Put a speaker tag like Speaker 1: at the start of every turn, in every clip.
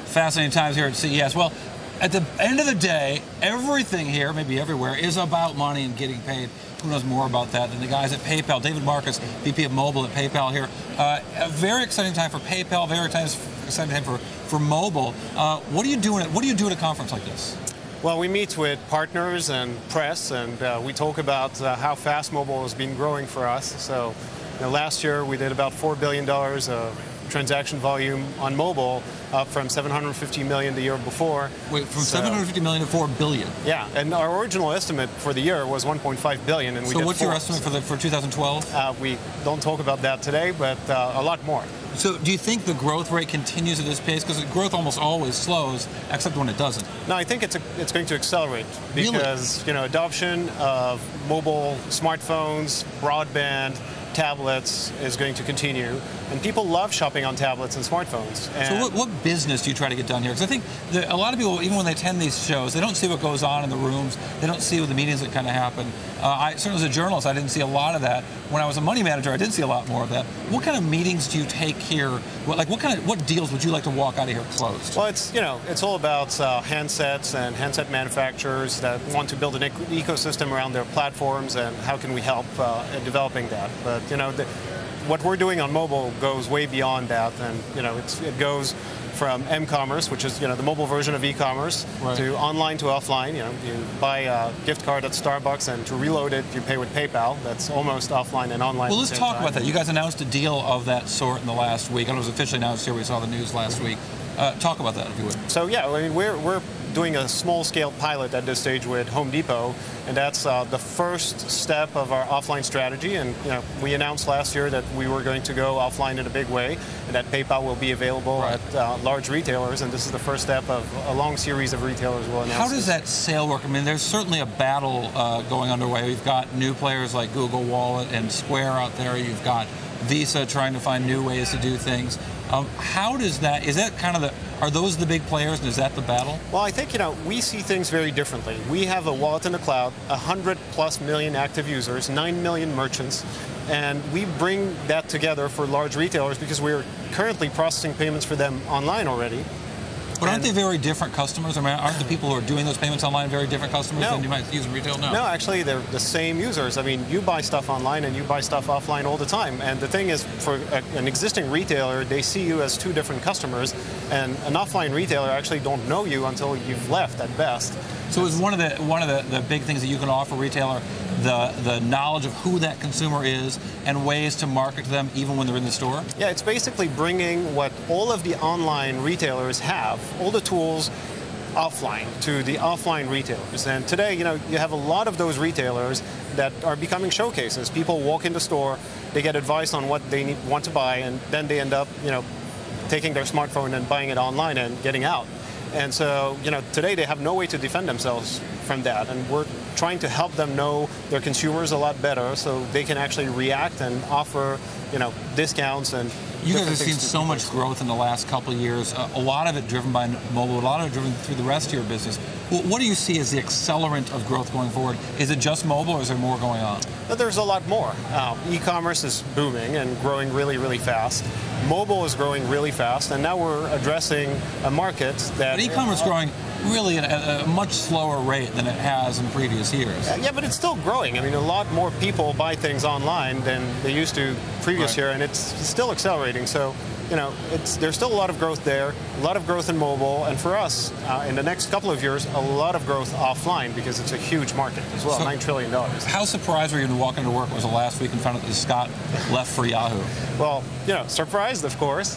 Speaker 1: Fascinating times here at CES. Well, at the end of the day, everything here, maybe everywhere, is about money and getting paid. Who knows more about that than the guys at PayPal? David Marcus, VP of Mobile at PayPal here. A very exciting time for PayPal, very exciting time for mobile. What do you do at a conference like this?
Speaker 2: Well, we meet with partners and press, and we talk about how fast mobile has been growing for us. So, last year we did about $4 billion of transaction volume on mobile, up from 750 million the year before.
Speaker 1: Wait, from 750 million to 4 billion?
Speaker 2: Yeah, and our original estimate for the year was 1.5 billion, and we did.
Speaker 1: So what's your estimate for 2012?
Speaker 2: We don't talk about that today, but a lot more.
Speaker 1: So do you think the growth rate continues at this pace? Because growth almost always slows, except when it doesn't.
Speaker 2: No, I think it's going to accelerate because adoption of mobile smartphones, broadband, tablets is going to continue, and people love shopping on tablets and smartphones. And
Speaker 1: so what business do you try to get done here? Because I think a lot of people, even when they attend these shows, they don't see what goes on in the rooms. They don't see what the meetings that kind of happen. I certainly, as a journalist, I didn't see a lot of that. When I was a money manager, I did see a lot more of that. What kind of meetings do you take here? What deals would you like to walk out of here closed?
Speaker 2: Well, it's all about handsets and handset manufacturers that want to build an ecosystem around their platforms, and how can we help in developing that. But what we're doing on mobile goes way beyond that, and it goes from m-commerce, which is the mobile version of e-commerce, right, to online to offline. You buy a gift card at Starbucks, and to reload it, you pay with PayPal. That's almost offline and online.
Speaker 1: Well, let's talk about that. You guys announced a deal of that sort in the last week. I know it was officially announced here. We saw the news last week. Talk about that, if you would.
Speaker 2: So yeah, I mean, we're doing a small-scale pilot at this stage with Home Depot, and that's the first step of our offline strategy. And we announced last year that we were going to go offline in a big way, and that PayPal will be available at large retailers. And this is the first step of a long series of retailers we'll announce.
Speaker 1: How does that sale work? I mean, there's certainly a battle going underway. We've got new players like Google Wallet and Square out there. You've got Visa trying to find new ways to do things. How does that, is that kind of are those the big players, and is that the battle?
Speaker 2: Well, I think, we see things very differently. We have a wallet in the cloud, 100+ million active users, 9 million merchants, and we bring that together for large retailers because we're currently processing payments for them online already.
Speaker 1: But aren't they very different customers? I mean, aren't the people who are doing those payments online very different customers than you might use in retail? No.
Speaker 2: No, actually, they're the same users. I mean, you buy stuff online and you buy stuff offline all the time. And the thing is, for an existing retailer, they see you as two different customers. And an offline retailer actually don't know you until you've left at best.
Speaker 1: So is one of the big things that you can offer a retailer the knowledge of who that consumer is and ways to market to them even when they're in the store?
Speaker 2: Yeah, it's basically bringing what all of the online retailers have, all the tools offline, to the offline retailers. And today, you have a lot of those retailers that are becoming showcases. People walk in the store, they get advice on what they want to buy, and then they end up, taking their smartphone and buying it online and getting out. And so, today they have no way to defend themselves from that, and we're trying to help them know their consumers a lot better so they can actually react and offer, discounts and.
Speaker 1: You guys have seen so much growth in the last couple of years, a lot of it driven by mobile, a lot of it driven through the rest of your business. Well, what do you see as the accelerant of growth going forward? Is it just mobile, or is there more going on?
Speaker 2: There's a lot more. E-commerce is booming and growing really, really fast. Mobile is growing really fast, and now we're addressing a market that...
Speaker 1: But e-commerce is growing really at a much slower rate than it has in previous years.
Speaker 2: Yeah, but it's still growing. I mean, a lot more people buy things online than they used to previous year, and it's still accelerating. So, there's still a lot of growth there, a lot of growth in mobile, and for us, in the next couple of years, a lot of growth offline because it's a huge market as well, so, $9 trillion.
Speaker 1: How surprised were you to walk into work? It was the last week and found out that Scott left for Yahoo?
Speaker 2: Well, surprised, of course,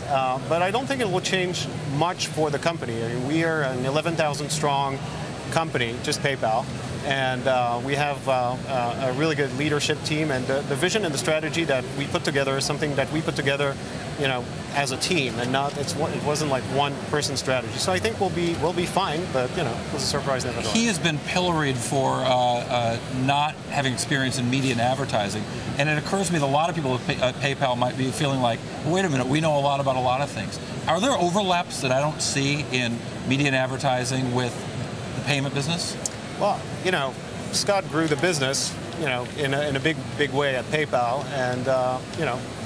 Speaker 2: but I don't think it will change much for the company. I mean, we are an 11,000 strong company, just PayPal. And we have a really good leadership team, and the vision and the strategy that we put together is something that we put together, as a team, and it wasn't like one person strategy. So I think we'll be fine, but it was a surprise nevertheless.
Speaker 1: He has been pilloried for not having experience in media and advertising, and it occurs to me that a lot of people at PayPal might be feeling like, well, wait a minute, we know a lot about a lot of things. Are there overlaps that I don't see in media and advertising with the payment business?
Speaker 2: Well, Scott grew the business in a big way at PayPal, and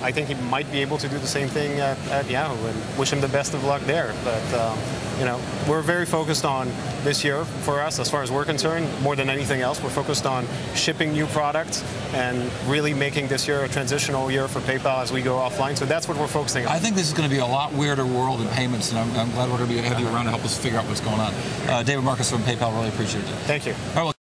Speaker 2: I think he might be able to do the same thing at Yahoo, and wish him the best of luck there. But we're very focused on this year for us, as far as we're concerned. More than anything else, we're focused on shipping new products and really making this year a transitional year for PayPal as we go offline. So that's what we're focusing on.
Speaker 1: I think this is going to be a lot weirder world in payments, and I'm glad we're going to have you around to help us figure out what's going on. David Marcus from PayPal, really appreciate it.
Speaker 2: Thank you.
Speaker 1: All right, well,